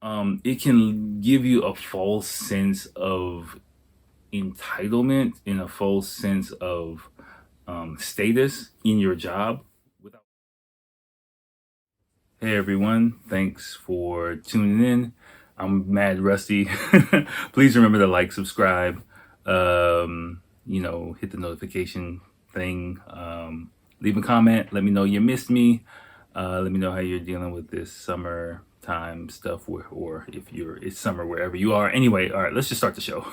it can give you a false sense of entitlement and a false sense of status in your job. Hey everyone, thanks for tuning in. I'm mad rusty. Please remember to like, subscribe, hit the notification thing, leave a comment, let me know you missed me. Let me know how you're dealing with this summertime stuff, or if it's summer wherever you are. Anyway, all right, let's just start the show.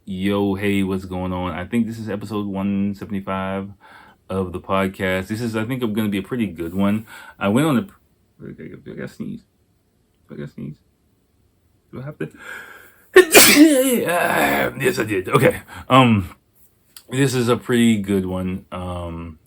Yo, hey, what's going on? I think this is episode 175 of the podcast. I think, going to be a pretty good one. I went on a. I gotta sneeze. Do I have to? Yes, I did. Okay. This is a pretty good one.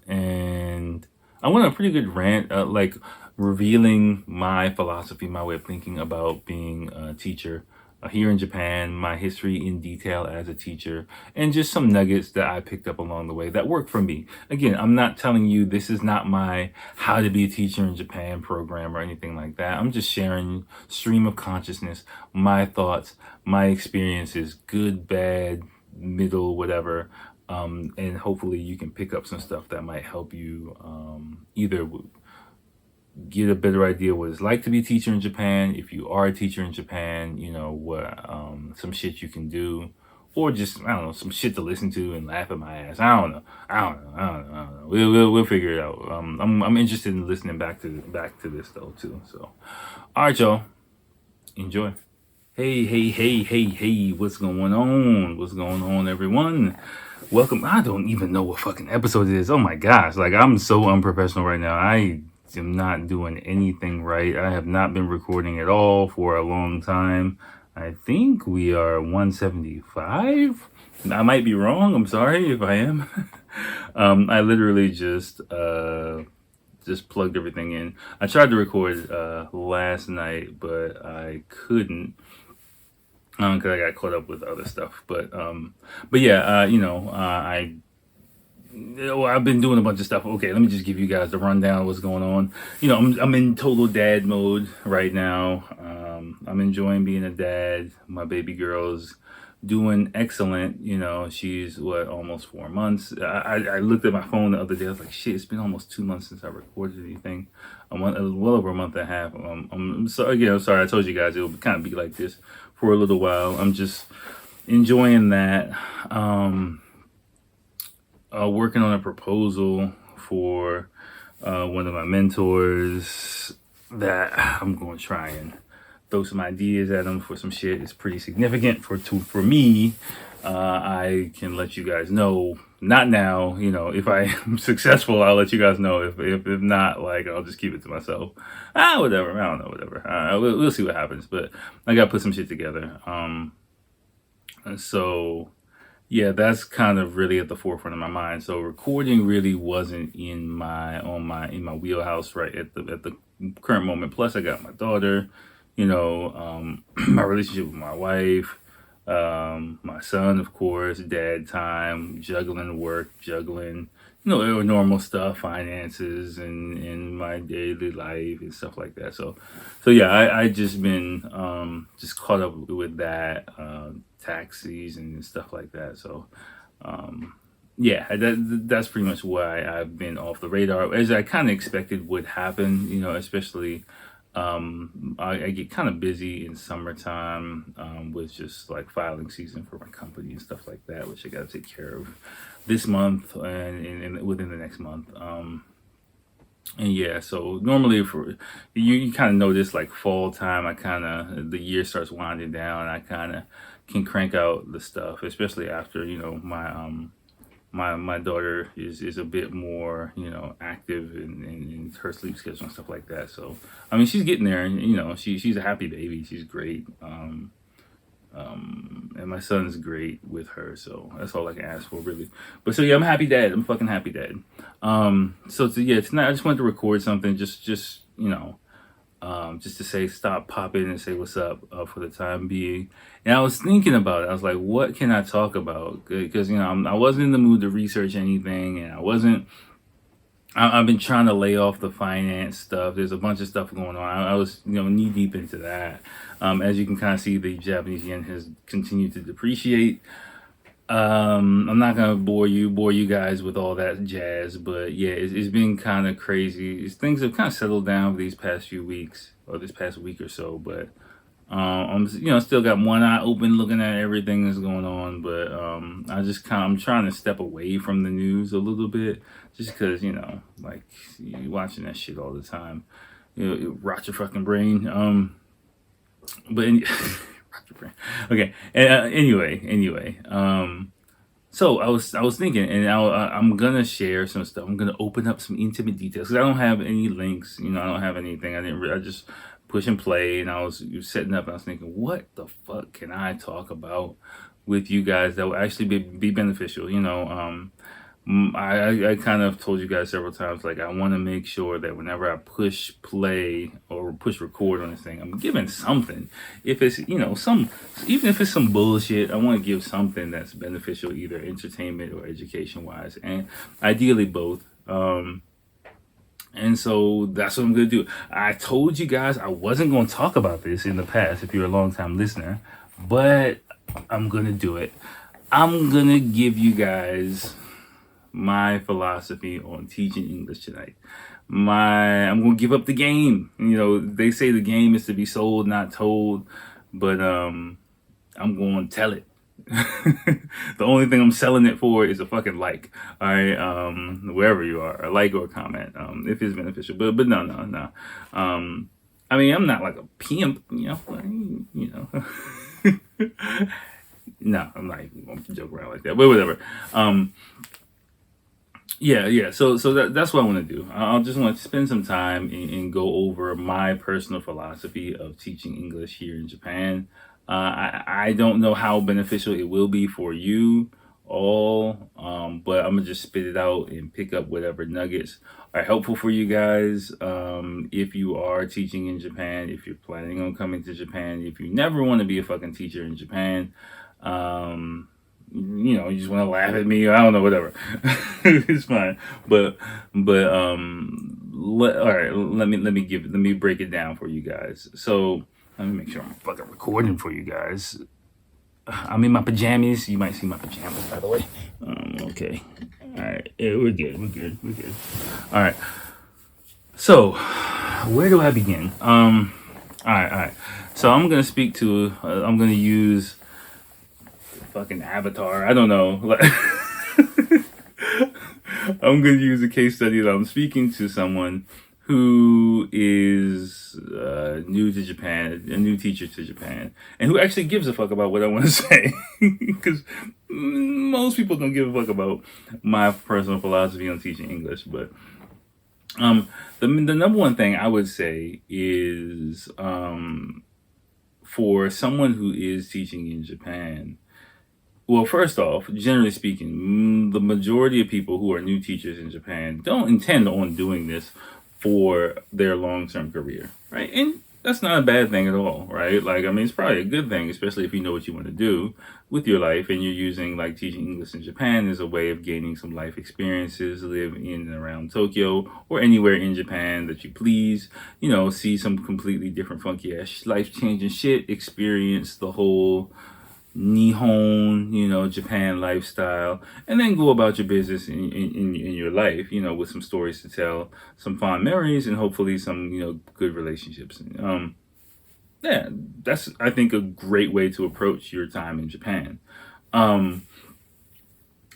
And I went on a pretty good rant, like revealing my philosophy, my way of thinking about being a teacher here in Japan, my history in detail as a teacher, and just some nuggets that I picked up along the way that work for me. Again, I'm not telling you this is not my how to be a teacher in Japan program or anything like that. I'm just sharing stream of consciousness, my thoughts, my experiences, good, bad, middle, whatever. And hopefully you can pick up some stuff that might help you either get a better idea what it's like to be a teacher in Japan. If you are a teacher in Japan, what some shit you can do, or just I don't know, some shit to listen to and laugh at my ass. I don't know. We'll figure it out. I'm interested in listening back to this though too. So, all right, y'all, enjoy. Hey, what's going on? What's going on, everyone? Welcome. I don't even know what fucking episode it is. Oh my gosh, like I'm so unprofessional right now. I am not doing anything right. I have not been recording at all for a long time. I think we are 175. I might be wrong. I'm sorry if I am. I literally just plugged everything in. I tried to record last night, but I couldn't because I got caught up with other stuff. But yeah, I've been doing a bunch of stuff. Okay, let me just give you guys the rundown of what's going on. I'm in total dad mode right now. I'm enjoying being a dad. My baby girl's doing excellent. She's almost 4 months. I looked at my phone the other day. I was like, shit, it's been almost 2 months since I recorded anything. Well over a month and a half. I'm sorry. I'm sorry. I told you guys it would kind of be like this for a little while. I'm just enjoying that. Working on a proposal for one of my mentors that I'm going to try and throw some ideas at him for some shit. It's pretty significant for me. I can let you guys know. Not now, if I'm successful, I'll let you guys know. If not, like, I'll just keep it to myself. Whatever. I don't know, whatever. We'll see what happens. But I got to put some shit together. So yeah, that's kind of really at the forefront of my mind. So recording really wasn't in my wheelhouse right at the current moment. Plus, I got my daughter. My relationship with my wife, my son, of course, dad time, juggling work, normal stuff, finances, and my daily life and stuff like that. So yeah, I just been just caught up with that, tax season and stuff like that. So yeah, that's pretty much why I've been off the radar, as I kind of expected would happen. Especially. I get kind of busy in summertime with just like filing season for my company and stuff like that, which I got to take care of this month and within the next month. And yeah, so normally for you kind of notice like fall time, the year starts winding down. I kind of can crank out the stuff, especially after my daughter is a bit more active in her sleep schedule and stuff like that. So I mean, she's getting there, and she's a happy baby. She's great, and my son's great with her. So that's all I can ask for, really. But so yeah, I'm a happy dad. I'm a fucking happy dad. Tonight I just wanted to record something, just to say stop, pop in and say what's up for the time being. And I was thinking about it. I was like, what can I talk about? Because I wasn't in the mood to research anything, and I wasn't I've been trying to lay off the finance stuff. There's a bunch of stuff going on. I was, knee deep into that. As you can kind of see, the Japanese yen has continued to depreciate. I'm not gonna bore you guys with all that jazz, but yeah, it's been kind of crazy. Things have kind of settled down for these past few weeks or this past week or so, but I'm still got one eye open looking at everything that's going on, but I'm trying to step away from the news a little bit, just because like you watching that shit all the time, it rot your fucking brain. But rot your brain. Okay. Anyway. So I was thinking, and I'm gonna share some stuff. I'm gonna open up some intimate details because I don't have any links. I don't have anything. I just push and play, and I was setting up. And I was thinking, what the fuck can I talk about with you guys that will actually be beneficial? I kind of told you guys several times, like I want to make sure that whenever I push play or push record on this thing, I'm giving something. If it's even if it's some bullshit, I want to give something that's beneficial, either entertainment or education wise, and ideally both. And so that's what I'm gonna do. I told you guys I wasn't gonna talk about this in the past if you're a long time listener, but I'm gonna do it. I'm gonna give you guys my philosophy on teaching English tonight. I'm gonna give up the game. They say the game is to be sold, not told, but I'm gonna tell it. The only thing I'm selling it for is a fucking like. All right, wherever you are, a like or a comment, if it's beneficial. But no. I mean, I'm not like a pimp, No, I'm not even gonna joke around like that. But whatever. Yeah. So that's what I want to do. I'll just want to spend some time and go over my personal philosophy of teaching English here in Japan. I don't know how beneficial it will be for you all, but I'm gonna just spit it out and pick up whatever nuggets are helpful for you guys. If you are teaching in Japan, if you're planning on coming to Japan, if you never want to be a fucking teacher in Japan, you just want to laugh at me, or I don't know, whatever. It's fine. But all right, let me break it down for you guys. So let me make sure I'm fucking recording for you guys. I'm in my pajamas. You might see my pajamas, by the way. Okay. All right. Yeah, we're good. All right. So where do I begin? All right. So I'm gonna speak to. I'm gonna use fucking Avatar. I don't know. I'm going to use a case study that I'm speaking to someone who is new to Japan, a new teacher to Japan, and who actually gives a fuck about what I want to say. Because most people don't give a fuck about my personal philosophy on teaching English. But the number one thing I would say is for someone who is teaching in Japan, well, first off, generally speaking, the majority of people who are new teachers in Japan don't intend on doing this for their long-term career, right? And that's not a bad thing at all, right? Like, I mean, it's probably a good thing, especially if you know what you want to do with your life and you're using like teaching English in Japan as a way of gaining some life experiences, live in and around Tokyo or anywhere in Japan that you please, see some completely different funky ass life-changing shit, experience the whole Nihon, Japan lifestyle, and then go about your business in your life, with some stories to tell, some fond memories, and hopefully some, good relationships. Yeah, that's, I think, a great way to approach your time in Japan. And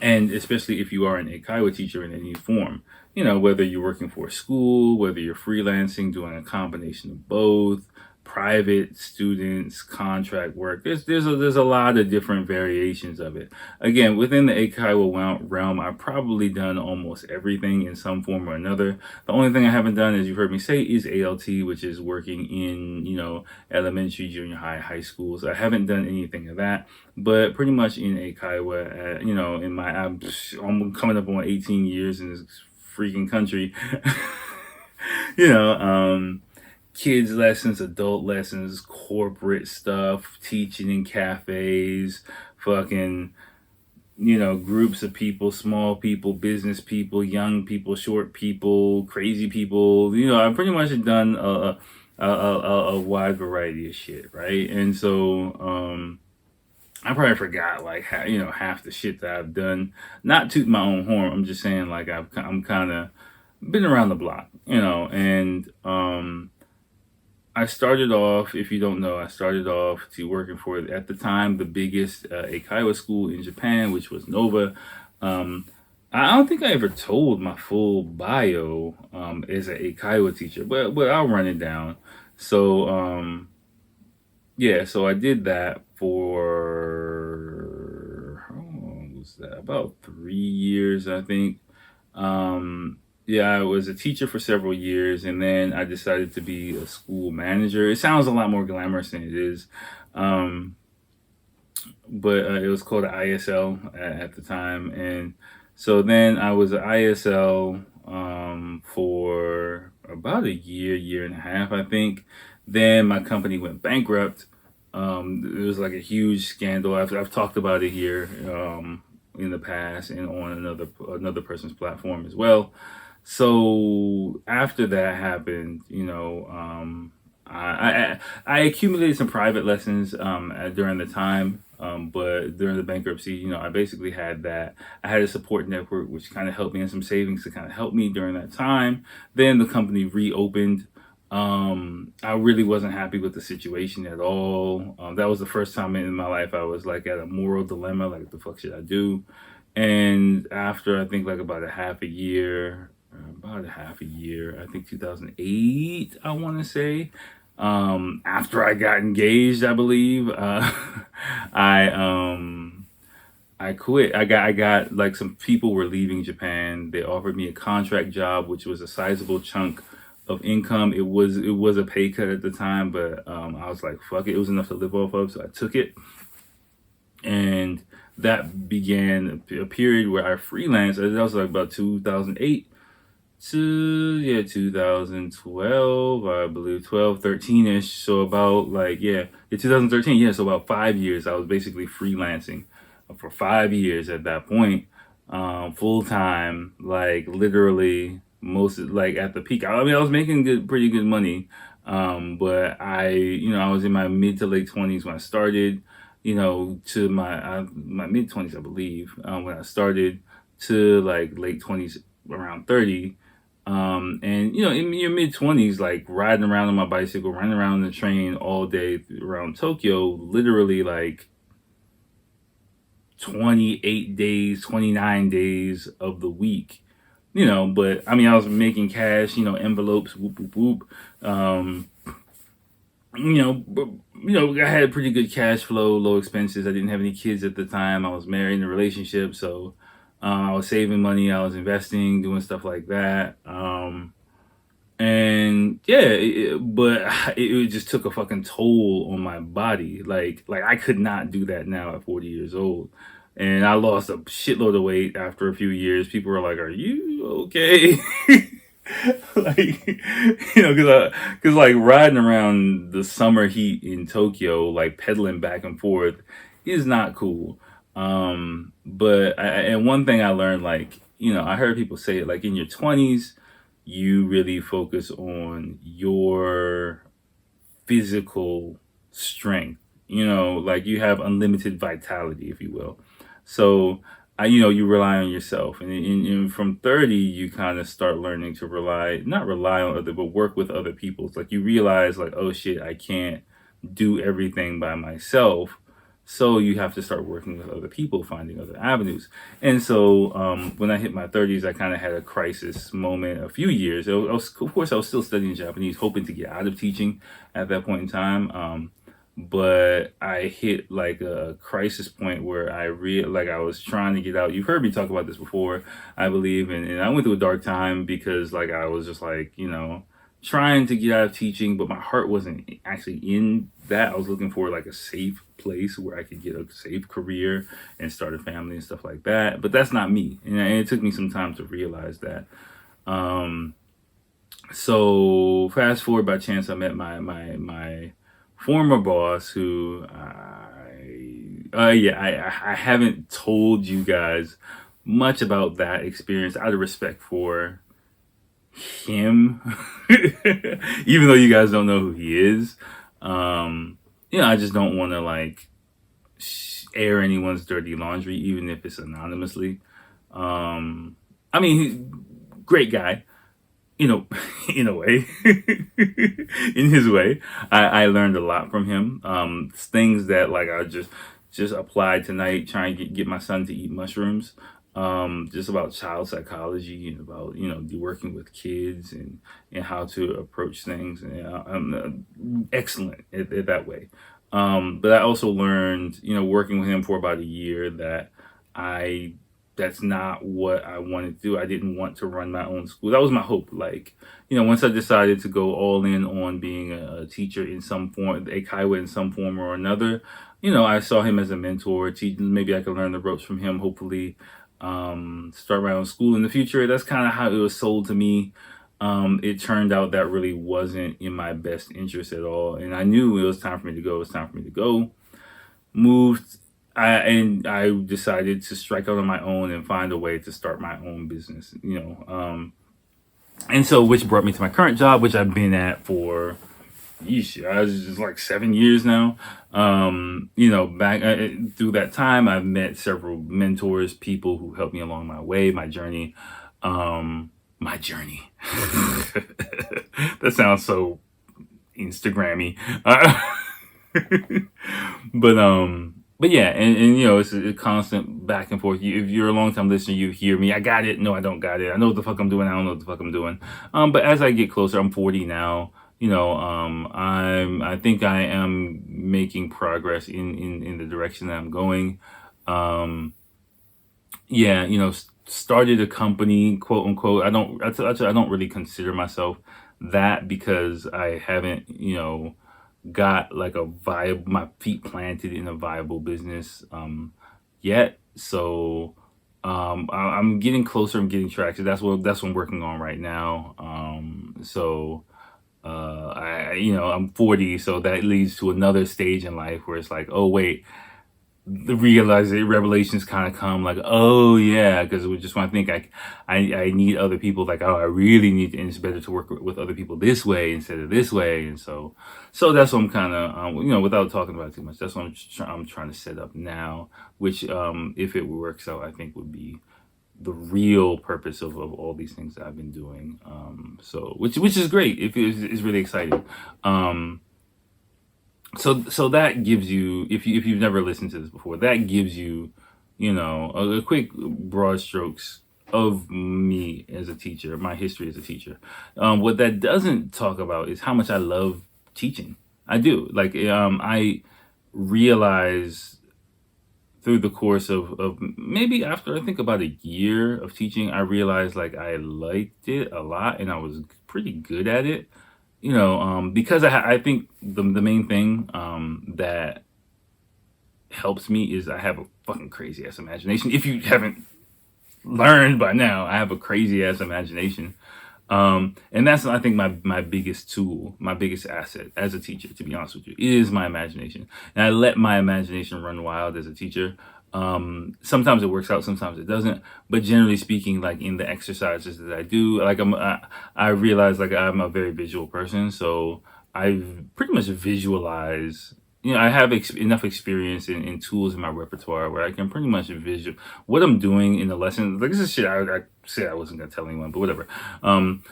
especially if you are an eikaiwa teacher in any form, whether you're working for a school, whether you're freelancing, doing a combination of both, private students, contract work. There's a lot of different variations of it. Again, within the eikaiwa realm, I've probably done almost everything in some form or another. The only thing I haven't done, as you've heard me say, is ALT, which is working in, elementary, junior high schools. I haven't done anything of that, but pretty much in eikaiwa, I'm coming up on 18 years in this freaking country. Kids lessons, adult lessons, corporate stuff, teaching in cafes, fucking groups of people, small people, business people, young people, short people, crazy people. I've pretty much done a wide variety of shit, right? And so I probably forgot like half the shit that I've done. Not toot my own horn. I'm just saying like I'm kind of been around the block, and I started off, if you don't know, I started off to working for, at the time, the biggest Eikaiwa school in Japan, which was Nova. Um, I don't think I ever told my full bio as an Eikaiwa teacher, but I'll run it down. So, yeah, so I did that for, how long was that? About 3 years, I think. Yeah, I was a teacher for several years, and then I decided to be a school manager. It sounds a lot more glamorous than it is, um, but it was called an ISL at the time, and so then I was an ISL for about a year and a half, I think. Then my company went bankrupt. It was like a huge scandal. I've talked about it here in the past and on another person's platform as well. So after that happened, I accumulated some private lessons during the time, but during the bankruptcy, I basically had that. I had a support network which kind of helped me, and some savings to kind of help me during that time. Then the company reopened. I really wasn't happy with the situation at all. That was the first time in my life I was like at a moral dilemma, like, the fuck should I do? And after, I think, like about a half a year, I think 2008, I want to say, after I got engaged, I believe, I, I quit. I got like, some people were leaving Japan. They offered me a contract job, which was a sizable chunk of income. It was a pay cut at the time, but I was like, fuck it. It was enough to live off of, so I took it. And that began a period where I freelanced. That was like about 2008 to, yeah, 2012, I believe, 12, 13ish. So about, like, yeah, 2013. Yeah, so about 5 years I was basically freelancing for 5 years at that point, full time, like, literally, most, like, at the peak. I mean, I was making pretty good money, but I was in my mid to late 20s when I started. To my mid 20s, I believe, when I started, to like late 20s, around 30. And in your mid 20s, like, riding around on my bicycle, running around on the train all day around Tokyo, literally like 28 days, 29 days of the week. But I mean, I was making cash, envelopes, whoop, whoop, whoop. But, I had pretty good cash flow, low expenses. I didn't have any kids at the time. I was married in a relationship, so I was saving money. I was investing, doing stuff like that. And yeah, but it just took a fucking toll on my body. Like I could not do that now at 40 years old. And I lost a shitload of weight after a few years. People were like, "Are you okay?" Like, because like, riding around the summer heat in Tokyo, like pedaling back and forth, is not cool. And one thing I learned, like, I heard people say it, like, in your 20s, you really focus on your physical strength. Like, you have unlimited vitality, if you will. So, you rely on yourself, and from 30, you kind of start learning to not rely on other, but work with other people. It's like you realize, like, oh shit, I can't do everything by myself. So you have to start working with other people, finding other avenues. And so when I hit my 30s, I kind of had a crisis moment, a few years. Of course, I was still studying Japanese, hoping to get out of teaching at that point in time. But I hit like a crisis point where like, I was trying to get out. You've heard me talk about this before, I believe. And I went through a dark time because, like, I was just like, trying to get out of teaching, but my heart wasn't actually in that. I was looking for like a safe place where I could get a safe career and start a family and stuff like that. But that's not me. And it took me some time to realize that. So fast forward, by chance, I met my former boss, who Yeah, I haven't told you guys much about that experience out of respect for him, even though you guys don't know who he is. Um, I just don't want to like air anyone's dirty laundry, even if it's anonymously. Um, I mean, great guy, in a way, in his way. I learned a lot from him. Things that like I just applied tonight, trying to get my son to eat mushrooms. Just about child psychology and about working with kids and how to approach things. And I'm excellent at that way. But I also learned, working with him for about a year, that I that's not what I wanted to do. I didn't want to run my own school. That was my hope. Like, once I decided to go all in on being a teacher in some form, a Kaiwa in some form or another, I saw him as a mentor. Maybe I could learn the ropes from him. Hopefully, start my own school in the future. That's kind of how it was sold to me. It turned out that really wasn't in my best interest at all, and I knew it was time for me to go. It was time for me to go. Moved. I decided to strike out on my own and find a way to start my own business, and so which brought me to my current job, which I've been at for, I was just like 7 years now. Back through that time, I've met several mentors, people who helped me along my way, my journey. My journey. That sounds so Instagrammy. But yeah, and it's a constant back and forth. If you're a long time listener, you hear me. I got it. No, I don't got it. I know what the fuck I'm doing. I don't know what the fuck I'm doing. But as I get closer, I'm 40 now. I think I am making progress in the direction that I'm going. Started a company, quote unquote. I don't really consider myself that, because I haven't, got like my feet planted in a viable business yet. So I'm getting closer. I'm getting traction. That's what I'm working on right now. I'm 40, so that leads to another stage in life where it's like, oh wait, the revelations kind of come, like, oh yeah, because we just want to think I need other people, like, oh, I really need to, and it's better to work with other people this way instead of this way. And so that's what I'm kind of without talking about it too much, that's what I'm trying to set up now, which if it works out, I think would be the real purpose of all these things that I've been doing. Which is great. It's really exciting. So that gives you, if you've never listened to this before, that gives you, a quick broad strokes of me as a teacher, my history as a teacher. What that doesn't talk about is how much I love teaching. I do. Like, I realize through the course of maybe after I think about a year of teaching, I realized like I liked it a lot and I was pretty good at it. Because I think the main thing that helps me is I have a fucking crazy ass imagination. If you haven't learned by now, I have a crazy ass imagination. And that's, I think, my biggest tool, my biggest asset as a teacher, to be honest with you, is my imagination. And I let my imagination run wild as a teacher. Sometimes it works out, sometimes it doesn't. But generally speaking, like in the exercises that I do, like I realize like I'm a very visual person, so I pretty much visualize. I have enough experience in tools in my repertoire where I can pretty much visual what I'm doing in the lesson. Like, this is shit I said I wasn't gonna tell anyone, but whatever. In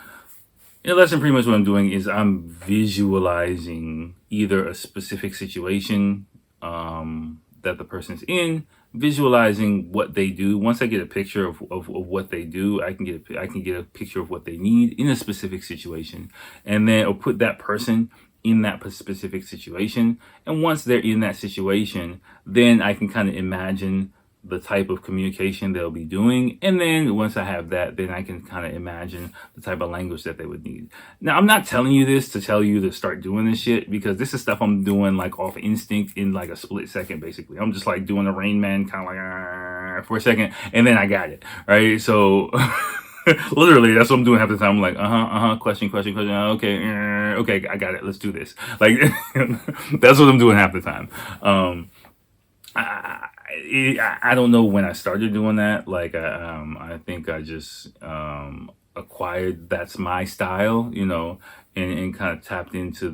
the lesson, pretty much what I'm doing is I'm visualizing either a specific situation that the person's in, visualizing what they do. Once I get a picture of what they do, I can get a picture of what they need in a specific situation, and then I'll put that person in that specific situation. And once they're in that situation, then I can kind of imagine the type of communication they'll be doing. And then once I have that, then I can kind of imagine the type of language that they would need. Now, I'm not telling you this to tell you to start doing this shit, because this is stuff I'm doing like off instinct in like a split second, basically. I'm just like doing a Rain Man, kind of like for a second, and then I got it, right? So literally, that's what I'm doing half the time. I'm like, question. Okay, I got it. Let's do this. Like, that's what I'm doing half the time. I don't know when I started doing that. Like, I think I just acquired that's my style, and kind of tapped into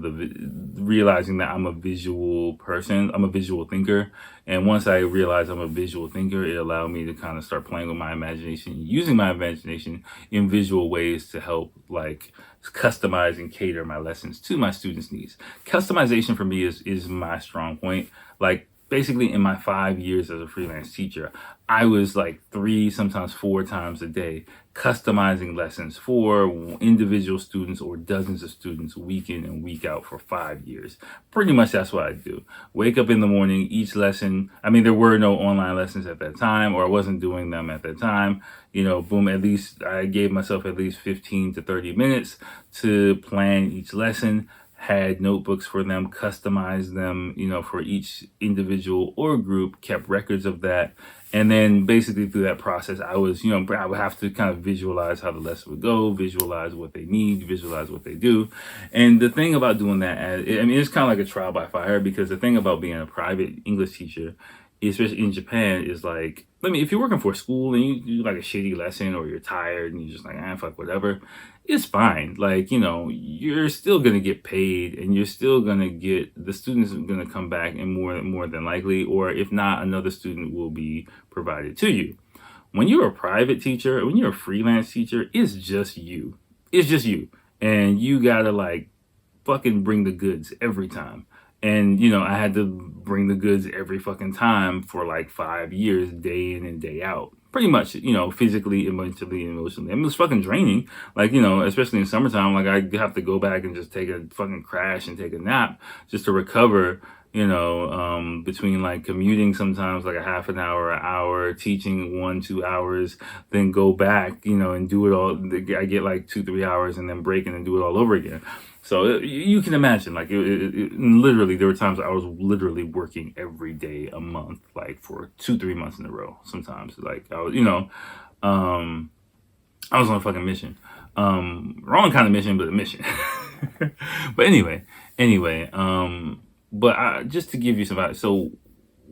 realizing that I'm a visual person. I'm a visual thinker. And once I realized I'm a visual thinker, it allowed me to kind of start playing with my imagination, using my imagination in visual ways to help, like, customize and cater my lessons to my students' needs. Customization for me is my strong point. Like, basically in my 5 years as a freelance teacher, I was like 3, sometimes 4 times a day customizing lessons for individual students or dozens of students week in and week out for 5 years. Pretty much that's what I do. Wake up in the morning, each lesson. I mean, there were no online lessons at that time, or I wasn't doing them at that time. Boom, at least I gave myself at least 15 to 30 minutes to plan each lesson, had notebooks for them, customized them, for each individual or group, kept records of that. And then basically through that process, I would have to kind of visualize how the lesson would go, visualize what they need, visualize what they do. And the thing about doing that, it's kind of like a trial by fire, because the thing about being a private English teacher, especially in Japan, is like, if you're working for a school and you do like a shitty lesson, or you're tired and you're just like, fuck, whatever, it's fine. Like, you're still going to get paid, and you're still going to get, the students are going to come back, and more than likely, or if not, another student will be provided to you. When you're a private teacher, when you're a freelance teacher, it's just you. It's just you. And you got to like fucking bring the goods every time. And, I had to bring the goods every fucking time for like 5 years, day in and day out. Pretty much, physically, mentally, and emotionally. I mean, it was fucking draining. Like, especially in summertime, like I have to go back and just take a fucking crash and take a nap just to recover, between like commuting sometimes like a half an hour, teaching 1-2 hours, then go back, and do it all. I get like 2-3 hours and then break and then do it all over again. So you can imagine, like, literally, there were times I was literally working every day a month, like for 2-3 months in a row. Sometimes, like, I was, I was on a fucking mission. Wrong kind of mission, but a mission. But anyway, but just to give you some, so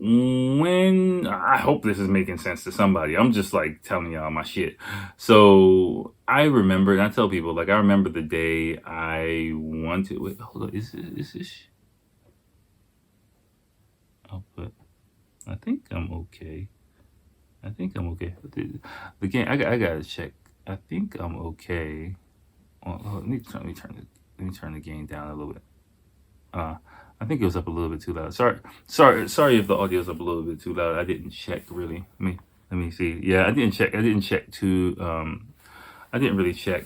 when, I hope this is making sense to somebody. I'm just like telling y'all my shit. So I remember, and I tell people, like, I remember the day I wanted, wait, hold on, is this, oh, but I think I'm okay. The game, I gotta check. I think I'm okay. Let me turn the gain down a little bit. I think it was up a little bit too loud. Sorry if the audio is up a little bit too loud. I didn't check really. Let me see. Yeah, I didn't check. I didn't really check.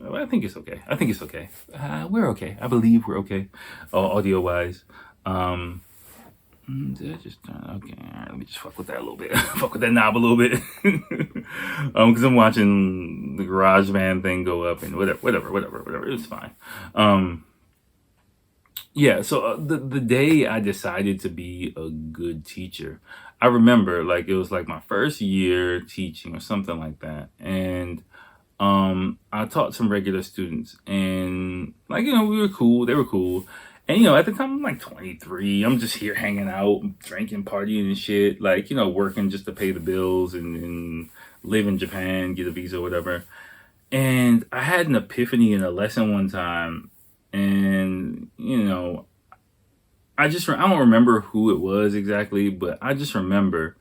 I think it's okay. We're okay. I believe we're okay, audio wise. Did I just turn? Okay, all right, let me just fuck with that a little bit. Fuck with that knob a little bit. Because I'm watching the GarageBand thing go up and whatever. It's fine. Yeah, so the day I decided to be a good teacher, I remember, like, it was like my first year teaching or something like that. And I taught some regular students, and like, we were cool, they were cool. And at the time I'm like 23, I'm just here hanging out, drinking, partying and shit, like, working just to pay the bills and live in Japan, get a visa, whatever. And I had an epiphany in a lesson one time, and I don't remember who it was exactly, but I just remember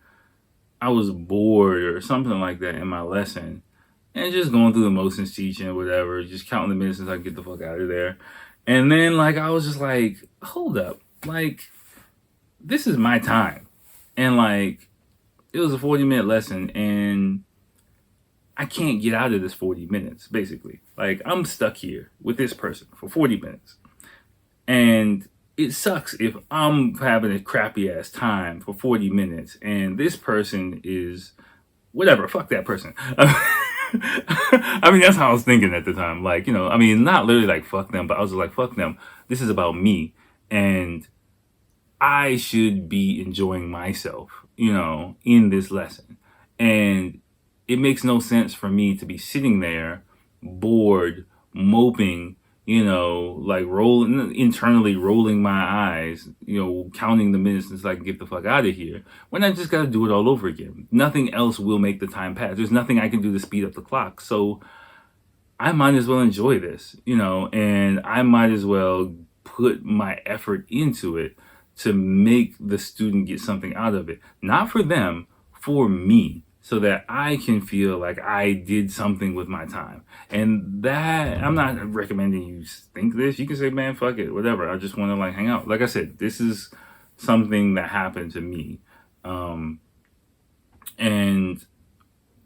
I was bored or something like that in my lesson, and just going through the motions, teaching, whatever, just counting the minutes until I get the fuck out of there. And then, like, I was just like, hold up, like, this is my time. And like, it was a 40-minute lesson, and I can't get out of this 40 minutes, basically. Like, I'm stuck here with this person for 40 minutes. And it sucks if I'm having a crappy ass time for 40 minutes and this person is whatever, fuck that person. I mean, that's how I was thinking at the time. Like, not literally like fuck them, but I was like, fuck them. This is about me. And I should be enjoying myself, in this lesson. And it makes no sense for me to be sitting there bored, moping, like internally rolling my eyes, counting the minutes until I can get the fuck out of here, when I just got to do it all over again. Nothing else will make the time pass. There's nothing I can do to speed up the clock. So I might as well enjoy this, and I might as well put my effort into it to make the student get something out of it. Not for them, for me, so that I can feel like I did something with my time. And that, I'm not recommending you think this. You can say, man, fuck it, whatever. I just want to hang out. Like I said, this is something that happened to me. And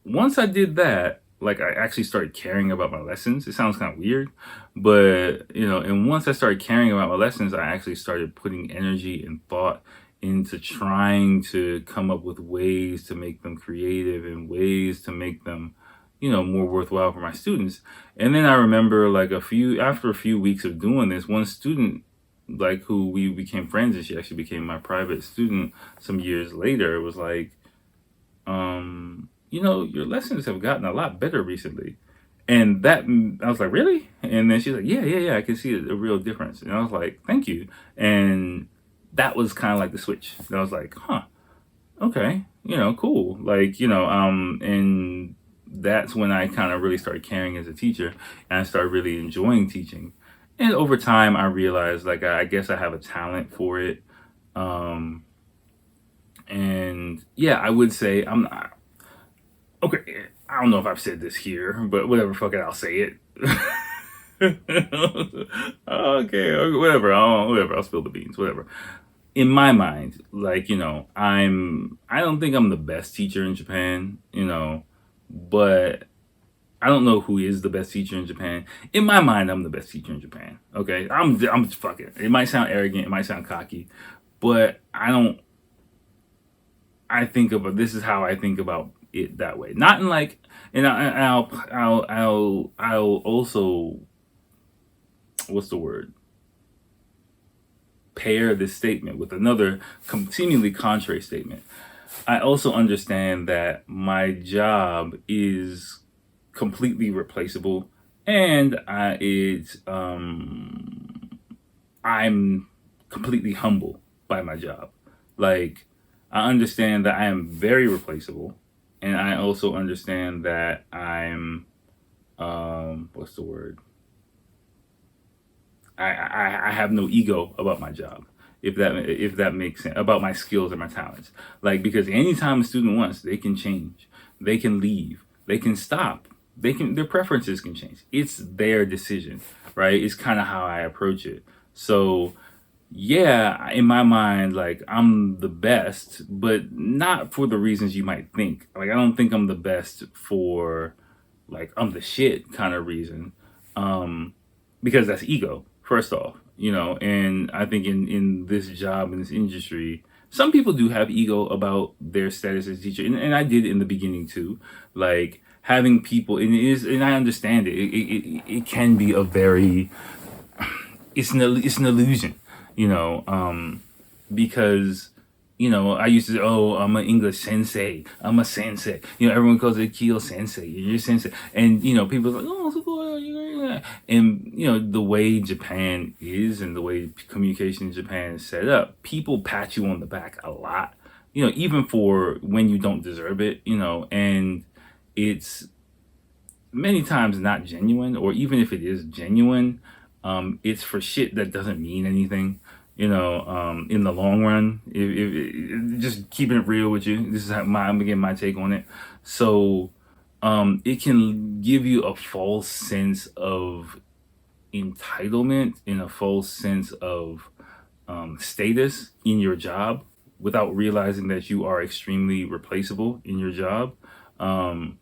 once I did that, I actually started caring about my lessons. It sounds kind of weird, but, and once I started caring about my lessons, I actually started putting energy and thought into trying to come up with ways to make them creative and ways to make them, more worthwhile for my students. And then I remember after a few weeks of doing this, one student, who we became friends, and she actually became my private student some years later, was like, your lessons have gotten a lot better recently. And that, I was like, really? And then she's like, yeah, I can see a real difference. And I was like, thank you. And that was kind of like the switch. And I was like, huh, okay, cool. And that's when I kind of really started caring as a teacher, and I started really enjoying teaching. And over time, I realized, I guess I have a talent for it. And yeah, I would say I'm not, okay, I don't know if I've said this here, but whatever, fuck it, I'll say it. Okay, whatever, I'll spill the beans, whatever. In my mind, I don't think I'm the best teacher in Japan, but I don't know who is the best teacher in Japan. In my mind, I'm the best teacher in Japan. Okay, I'm just fucking. It might sound arrogant, it might sound cocky, but this is how I think about it that way. Not in and I'll also, what's the word? Pair this statement with another seemingly contrary statement. I also understand that my job is completely replaceable, and I'm completely humble by my job. I understand that I am very replaceable, and I also understand that I'm what's the word? I have no ego about my job, if that makes sense, about my skills and my talents. Because anytime a student wants, they can change, they can leave, they can stop, their preferences can change. It's their decision, right? It's kind of how I approach it. So yeah, in my mind, I'm the best, but not for the reasons you might think. I don't think I'm the best for I'm the shit kind of reason, because that's ego, first off, and I think in this job, in this industry, some people do have ego about their status as a teacher, and I did in the beginning too, having people, and I understand it. It can be a very, it's an illusion, because I used to say, oh, I'm an English sensei, I'm a sensei, everyone calls it Akil sensei, you're sensei, and people are like, oh, and the way Japan is, and the way communication in Japan is set up, people pat you on the back a lot, even for when you don't deserve it, and it's many times not genuine, or even if it is genuine, it's for shit that doesn't mean anything, in the long run. If just keeping it real with you, this is how I'm gonna get my take on it. So it can give you a false sense of entitlement and a false sense of status in your job, without realizing that you are extremely replaceable in your job. And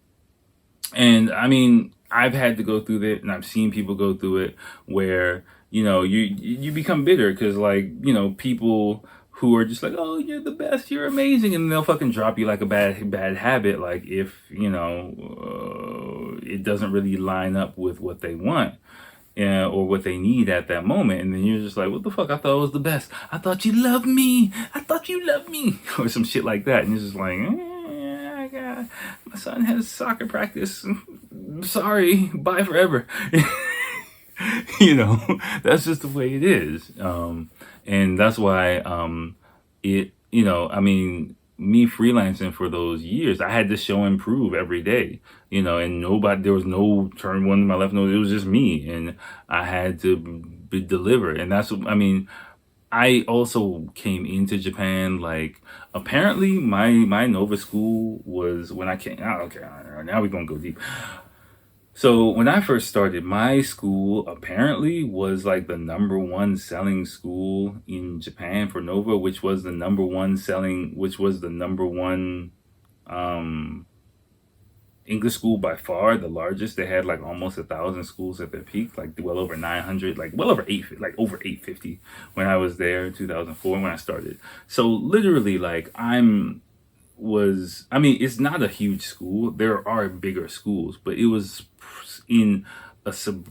I mean, I've had to go through that, and I've seen people go through it, where you become bitter because people who are just like, oh, you're the best, you're amazing, and they'll fucking drop you like a bad habit, if it doesn't really line up with what they want, or what they need at that moment. And then you're just like, what the fuck, I thought I was the best, I thought you loved me, or some shit like that. And you're just like, my son has soccer practice, sorry, bye forever. you know, that's just the way it is. And that's why I mean, me freelancing for those years, I had to show and prove every day, and there was no turn one to my left nose. It was just me, and I had to deliver. And that's what I mean. I also came into Japan like apparently my Nova school was when I came. Oh, okay, all right, now we're gonna go deep. So when I first started, my school apparently was like the number one selling school in Japan for Nova, which was the number one um, English school by far, the largest. They had like almost 1,000 schools at their peak, like well over 900, like well over over 850 when I was there in 2004 when I started. So literally, like I mean, it's not a huge school. There are bigger schools, but it was in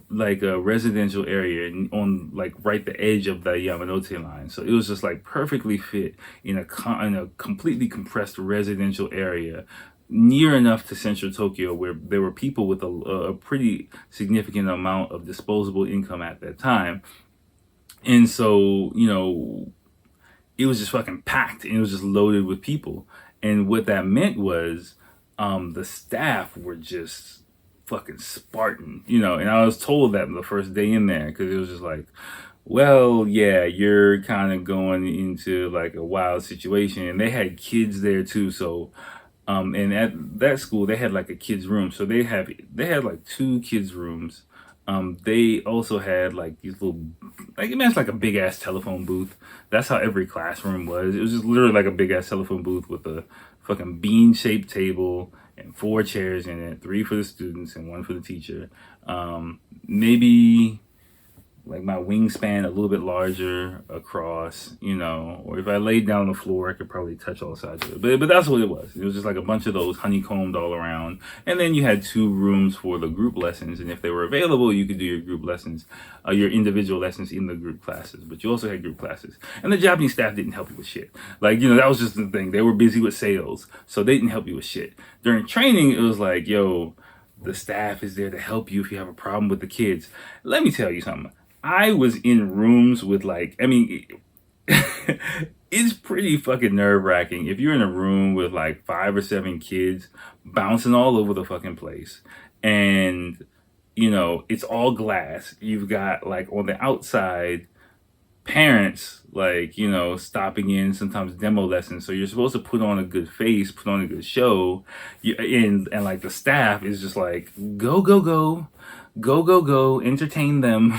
like a residential area on like right the edge of the Yamanote line. So it was just like perfectly fit in a completely compressed residential area near enough to central Tokyo where there were people with a pretty significant amount of disposable income at that time. And so, it was just fucking packed and it was just loaded with people. And what that meant was the staff were just fucking Spartan, and I was told that the first day in there because it was just like, well, yeah, you're kind of going into like a wild situation. And they had kids there too. So, and at that school, they had like a kids room. So they had like two kids rooms. They also had like these little, like imagine like a big ass telephone booth. That's how every classroom was. It was just literally like a big ass telephone booth with a fucking bean shaped table and four chairs in it, three for the students and one for the teacher. Maybe like my wingspan a little bit larger across, or if I laid down on the floor, I could probably touch all sides of it. But that's what it was. It was just like a bunch of those honeycombed all around. And then you had two rooms for the group lessons. And if they were available, you could do your group lessons, your individual lessons in the group classes. But you also had group classes. And the Japanese staff didn't help you with shit. Like, that was just the thing. They were busy with sales. So they didn't help you with shit. During training, it was like, yo, the staff is there to help you if you have a problem with the kids. Let me tell you something. I was in rooms with it's pretty fucking nerve wracking if you're in a room with like 5 or 7 kids bouncing all over the fucking place. And, it's all glass. You've got like on the outside parents like, stopping in sometimes demo lessons. So you're supposed to put on a good face, put on a good show. And like the staff is just like, go, go, go, go, go, go, entertain them.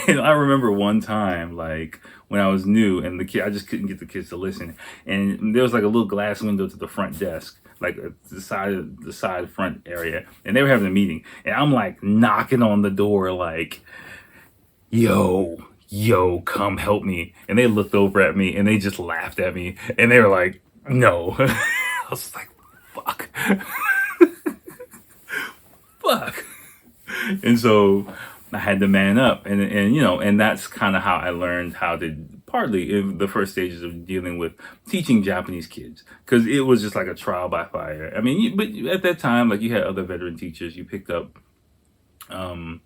And I remember one time, like when I was new, and I just couldn't get the kids to listen. And there was like a little glass window to the front desk, like the side front area, and they were having a meeting. And I'm like knocking on the door, like, "Yo, come help me!" And they looked over at me, and they just laughed at me, and they were like, "No." I was like, "Fuck, fuck," and so I had to man up, and that's kind of how I learned how to partly in the first stages of dealing with teaching Japanese kids, because it was just like a trial by fire. I mean, but at that time, like you had other veteran teachers, you picked up some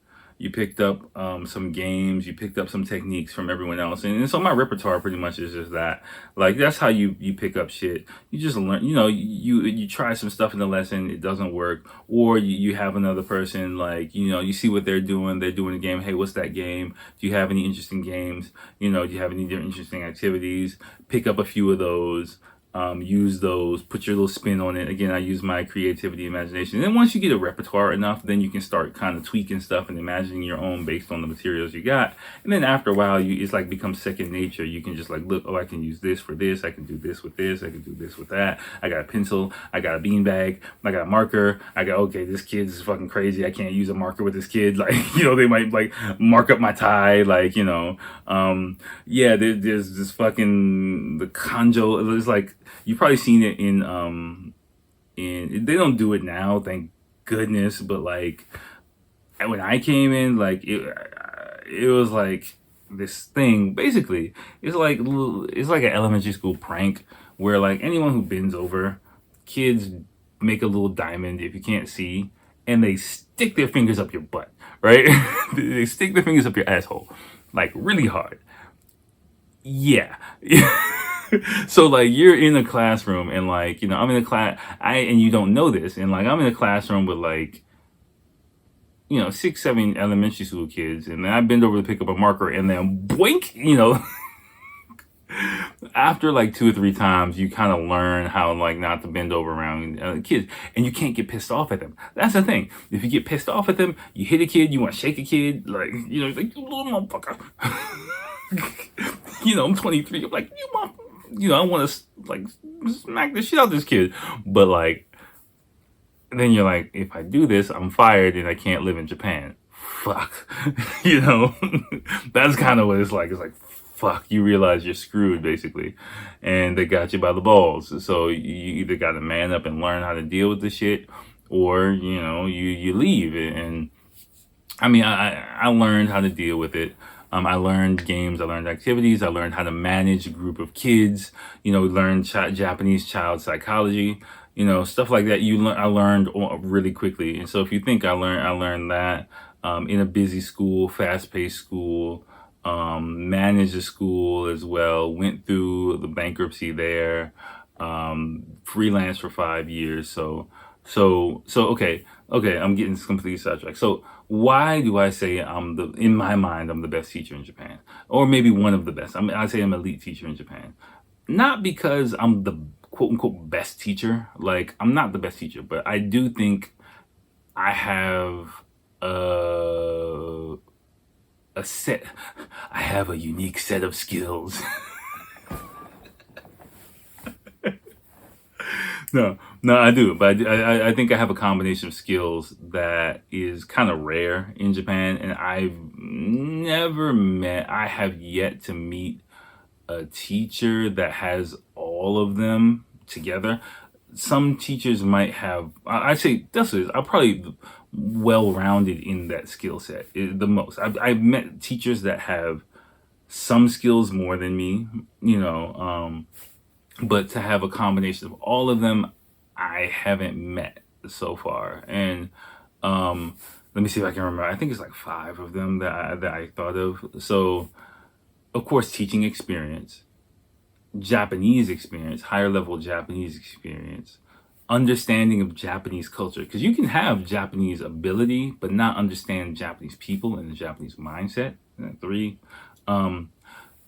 games, you picked up some techniques from everyone else, and so my repertoire pretty much is just that. Like that's how you pick up shit. You just learn, you try some stuff in the lesson, it doesn't work, or you have another person like you see what they're doing a game. Hey, what's that game? Do you have any interesting games? Do you have any interesting activities? Pick up a few of those. Use those, put your little spin on it. Again, I use my creativity, imagination. And then once you get a repertoire enough, then you can start kind of tweaking stuff and imagining your own based on the materials you got. And then after a while, it's like becomes second nature. You can just like, look, oh, I can use this for this. I can do this with this. I can do this with that. I got a pencil. I got a beanbag. I got a marker. Okay, this kid's fucking crazy. I can't use a marker with this kid. Like, they might like mark up my tie. Like, yeah, there's this fucking, the kanjo. It's like, you've probably seen it in they don't do it now, thank goodness, but like when I came in, like it was like this thing. Basically it's like an elementary school prank where like anyone who bends over, kids make a little diamond if you can't see, and they stick their fingers up your butt, right? They stick their fingers up your asshole, like really hard. Yeah. So like you're in a classroom and like, I'm in a class, and you don't know this. And like, I'm in a classroom with like, 6, 7 elementary school kids. And then I bend over to pick up a marker and then boink, after like 2 or 3 times, you kind of learn how like not to bend over around kids, and you can't get pissed off at them. That's the thing. If you get pissed off at them, you hit a kid, you want to shake a kid, like it's like, you little motherfucker. I'm 23. I'm like, I want to like smack the shit out of this kid, but like then you're like, if I do this, I'm fired and I can't live in Japan. Fuck. That's kind of what it's like. It's like, fuck, you realize you're screwed basically, and they got you by the balls. So you either got to man up and learn how to deal with the shit, or you leave. And I mean, I learned how to deal with it. I learned games, I learned activities, I learned how to manage a group of kids, learned Japanese child psychology, stuff like that. I learned really quickly. And so if you think I learned that in a busy school, fast-paced school, managed a school as well, went through the bankruptcy there, freelance for 5 years. So okay, I'm getting completely sidetracked. So why do I say in my mind, I'm the best teacher in Japan? Or maybe one of the best. I say I'm an elite teacher in Japan. Not because I'm the quote unquote best teacher. Like, I'm not the best teacher, but I do think I have I have a unique set of skills. No, I do, but I think I have a combination of skills that is kind of rare in Japan, and I have yet to meet a teacher that has all of them together. Some teachers might have, I say this is, I'm probably well-rounded in that skill set the most. I've met teachers that have some skills more than me, but to have a combination of all of them, I haven't met so far. And let me see if I can remember. I think it's like 5 of them that I thought of. So, of course, teaching experience, Japanese experience, higher level Japanese experience, understanding of Japanese culture. Because you can have Japanese ability, but not understand Japanese people and the Japanese mindset. And 3,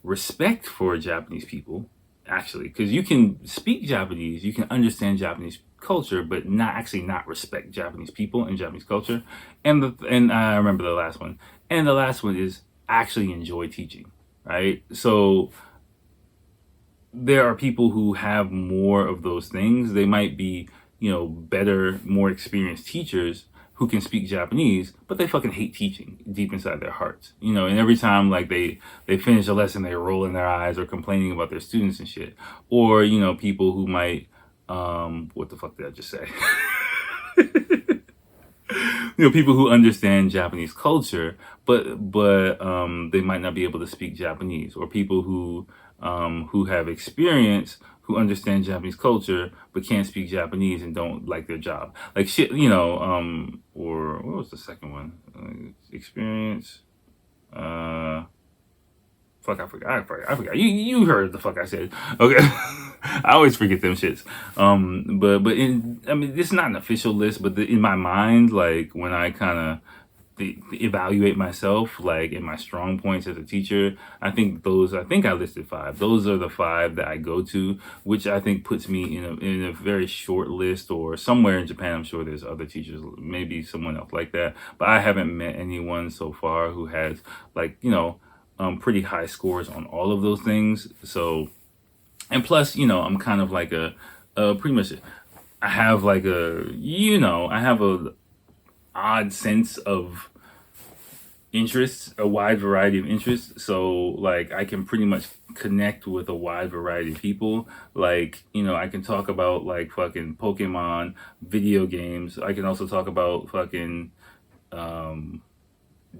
respect for Japanese people. Actually, because you can speak Japanese, you can understand Japanese culture, but not respect Japanese people and Japanese culture. And I remember the last one. And the last one is actually enjoy teaching, right? So there are people who have more of those things. They might be, better, more experienced teachers who can speak Japanese, but they fucking hate teaching deep inside their hearts. And every time like they finish a lesson, they're rolling their eyes or complaining about their students and shit. Or, people who might, what the fuck did I just say? People who understand Japanese culture, but they might not be able to speak Japanese, or people who have experience, who understand Japanese culture but can't speak Japanese and don't like their job, like shit, or what was the second one? Experience. Fuck, I forgot. You heard the fuck I said. Okay. I always forget them shits. But it's not an official list, but in my mind, like when I kind of evaluate myself, like in my strong points as a teacher, I think I listed 5. Those are the 5 that I go to, which I think puts me in a very short list, or somewhere in Japan. I'm sure there's other teachers, maybe someone else like that, but I haven't met anyone so far who has like, pretty high scores on all of those things. So, and plus, I'm kind of like pretty much, I have like I have a odd sense of interests, a wide variety of interests. So like I can pretty much connect with a wide variety of people. Like, I can talk about like fucking Pokemon, video games. I can also talk about fucking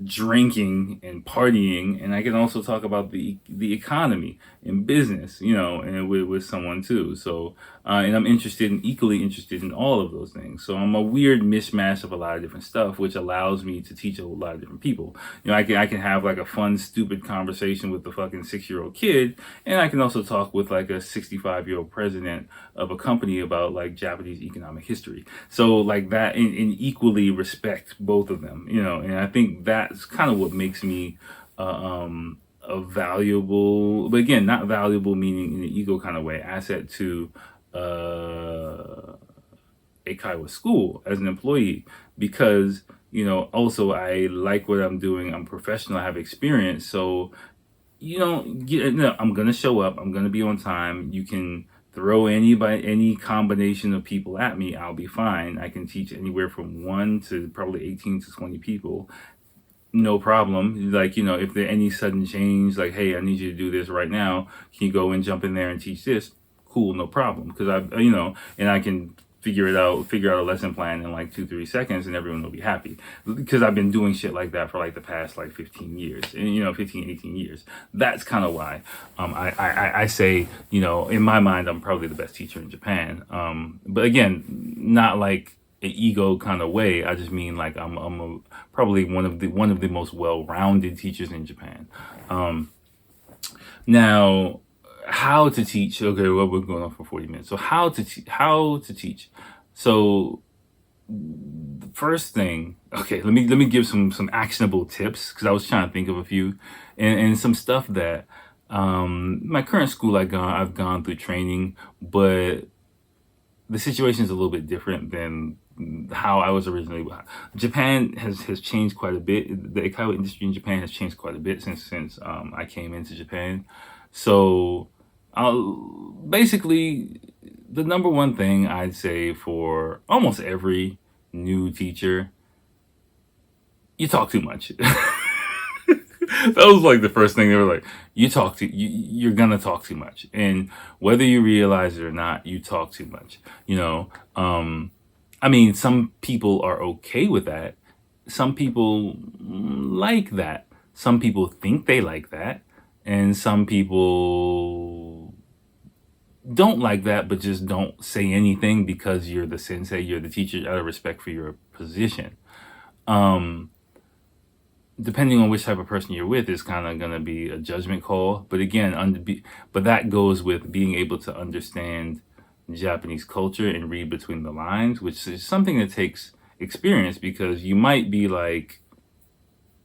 drinking and partying, and I can also talk about the economy and business, and with someone too. So, and I'm equally interested in all of those things. So I'm a weird mishmash of a lot of different stuff, which allows me to teach a lot of different people. I can have like a fun, stupid conversation with the fucking 6-year-old kid, and I can also talk with like a 65-year-old president of a company about like Japanese economic history. So like that, and equally respect both of them, and I think that's kind of what makes me a valuable, but again, not valuable meaning in the ego kind of way, asset to a Kaiwa school as an employee, because also I like what I'm doing. I'm professional. I have experience. So I'm gonna show up. I'm gonna be on time. You can throw any combination of people at me. I'll be fine. I can teach anywhere from 1 to probably 18 to 20 people. No problem. Like, if there any sudden change, like, hey, I need you to do this right now. Can you go and jump in there and teach this? Cool, no problem. Because and I can figure out a lesson plan in like 2-3 seconds, and everyone will be happy, because I've been doing shit like that for like the past like 15 years, and 15, 18 years. That's kind of why I say, in my mind, I'm probably the best teacher in Japan. But again, not like an ego kind of way. I just mean like probably one of the most well-rounded teachers in Japan. Now, how to teach? Okay, well, we're going on for 40 minutes. So how to teach? So the first thing, okay, let me give some actionable tips, because I was trying to think of a few, and some stuff that my current school I've gone through training, but the situation is a little bit different than how I was originally. Japan has changed quite a bit. The eikaiwa industry in Japan has changed quite a bit since I came into Japan. So basically, the number one thing I'd say for almost every new teacher, you talk too much. That was like the first thing. They were like, you're gonna talk too much, and whether you realize it or not, you talk too much. I mean, some people are okay with that. Some people like that. Some people think they like that, and some people don't like that, but just don't say anything because you're the sensei, you're the teacher, out of respect for your position. Depending on which type of person you're with is kind of going to be a judgment call. But again, but that goes with being able to understand Japanese culture and read between the lines, which is something that takes experience, because you might be like,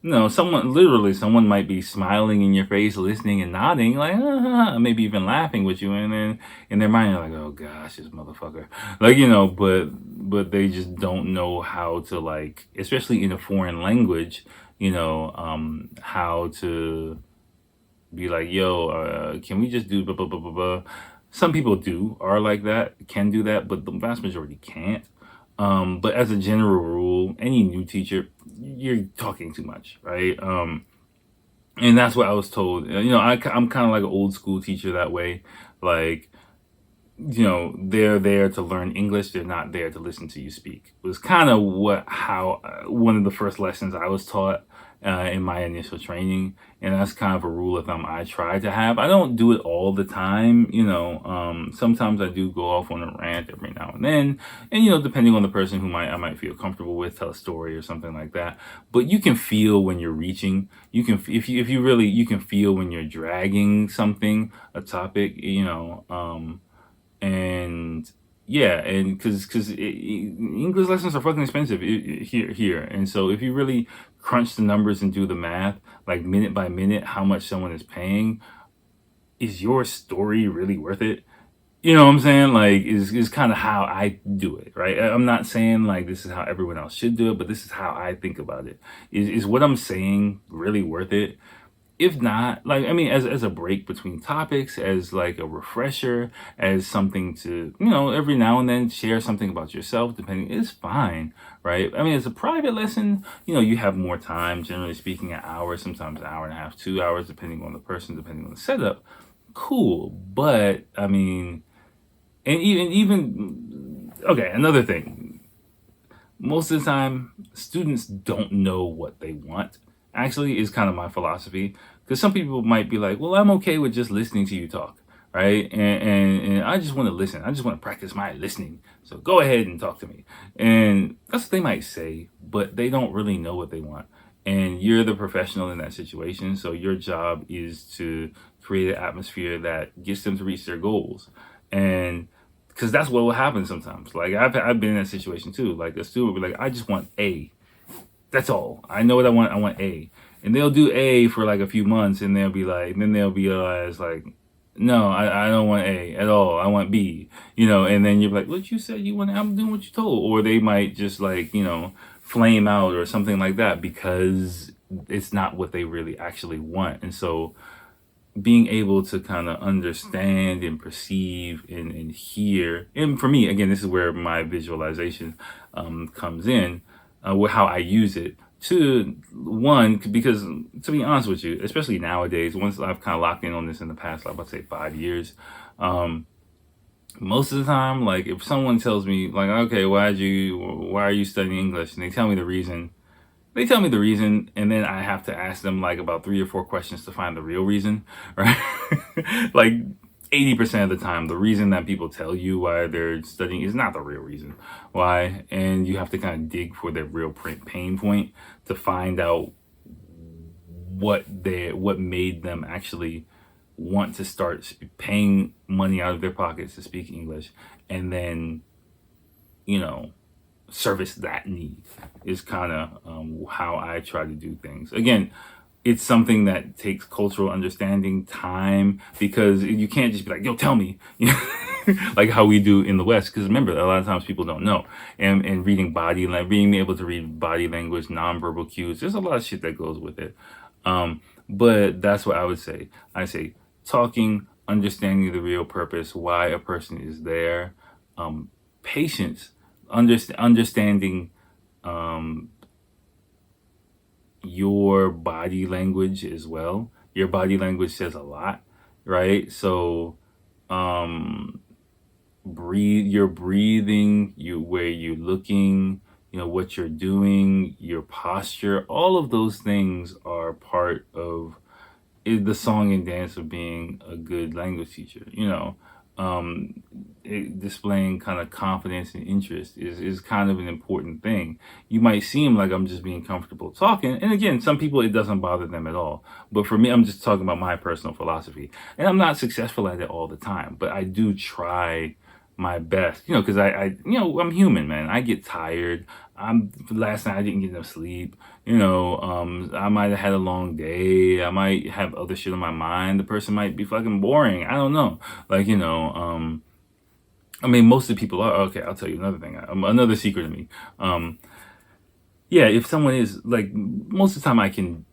someone might be smiling in your face, listening and nodding, like, maybe even laughing with you, and then in their mind, you're like, oh gosh, this motherfucker, like, but they just don't know how to, like, especially in a foreign language, how to be like, yo, can we just do blah, blah, blah, blah, blah. Some people are like that, can do that, but the vast majority can't. But as a general rule, any new teacher, you're talking too much, right? And that's what I was told. I'm kind of like an old school teacher that way. Like, they're there to learn English. They're not there to listen to you speak. It was kind of one of the first lessons I was taught in my initial training. And that's kind of a rule of thumb I try to have. I don't do it all the time. Sometimes I do go off on a rant every now and then. And, depending on the person who I might feel comfortable with, tell a story or something like that. But you can feel when you're reaching. You can, if you really, you can feel when you're dragging something, a topic, and yeah, and because English lessons are fucking expensive here, and so if you really crunch the numbers and do the math, like minute by minute, how much someone is paying, is your story really worth it? You know what I'm saying? Like, is kind of how I do it, right? I'm not saying like this is how everyone else should do it, but this is how I think about it. Is what I'm saying really worth it? If not, like, I mean, as a break between topics, as like a refresher, as something to, every now and then share something about yourself, depending, it's fine, right? I mean, as a private lesson, you have more time, generally speaking, an hour, sometimes an hour and a half, 2 hours, depending on the person, depending on the setup. Cool. But I mean, and even, okay, another thing, most of the time, students don't know what they want. actually is kind of my philosophy. Because some people might be like, well, I'm okay with just listening to you talk, right? And I just want to listen. I just want to practice my listening. So go ahead and talk to me. And that's what they might say, but they don't really know what they want. And you're the professional in that situation. So your job is to create an atmosphere that gets them to reach their goals. And because that's what will happen sometimes. Like I've been in that situation too. Like a student will be like, I just want A. That's all. I know what I want. I want A. And they'll do A for like a few months, and they'll be like, then they'll realize like, no, I don't want A at all. I want B. And then you're like, what you said you want? I'm doing what you told. Or they might just like, flame out or something like that because it's not what they really actually want. And so being able to kind of understand and perceive and hear, and for me, again, this is where my visualization comes in, with how I use it. To one, because to be honest with you, especially nowadays, once I've kind of locked in on this in the past, like, I'd say 5 years, most of the time, like if someone tells me like, okay, why are you studying English? And they tell me the reason, and then I have to ask them like about 3 or 4 questions to find the real reason, right? Like 80% of the time, the reason that people tell you why they're studying is not the real reason why. And you have to kind of dig for their real pain point to find out what made them actually want to start paying money out of their pockets to speak English, and then, service that need is kind of how I try to do things. Again, it's something that takes cultural understanding, time, because you can't just be like, yo, tell me, like how we do in the West. Because remember, a lot of times people don't know. And reading being able to read body language, nonverbal cues, there's a lot of shit that goes with it. But that's what I would say. I say talking, understanding the real purpose, why a person is there, patience, understanding your body language as well. Your body language says a lot, right? So your breathing, where you're looking, what you're doing, your posture, all of those things are part of the song and dance of being a good language teacher. Displaying kind of confidence and interest is kind of an important thing. You might seem like I'm just being comfortable talking, and again, some people it doesn't bother them at all, but for me, I'm just talking about my personal philosophy, and I'm not successful at it all the time, but I do try my best, because I'm human, man. I get tired. Last night I didn't get enough sleep. I might have had a long day. I might have other shit on my mind. The person might be fucking boring. I don't know. Like, most of the people are. Okay, I'll tell you another thing. Another secret to me. Yeah, if someone is like, most of the time I can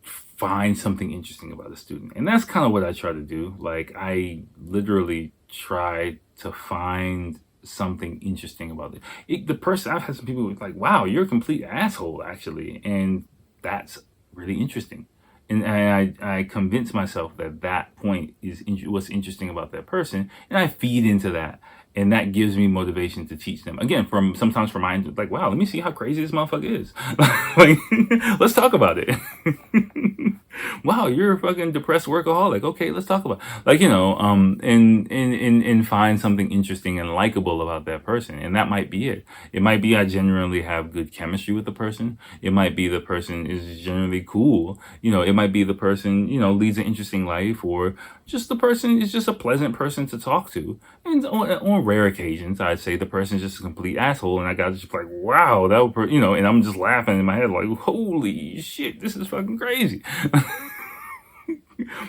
find something interesting about a student, and that's kind of what I try to do. Like, I literally try to find something interesting about it. The person, I've had some people like, wow, you're a complete asshole, actually, and that's really interesting. And I convince myself that point is what's interesting about that person, and I feed into that, and that gives me motivation to teach them. Again, sometimes from my end, like, wow, let me see how crazy this motherfucker is. Like, let's talk about it. Wow, you're a fucking depressed workaholic. Okay, let's talk about, like, and find something interesting and likable about that person. And that might be it. It might be I genuinely have good chemistry with the person. It might be the person is generally cool. It might be the person, leads an interesting life, or just the person is just a pleasant person to talk to. And on rare occasions, I'd say the person is just a complete asshole, and I got just like, wow, that would, and I'm just laughing in my head like, holy shit, this is fucking crazy.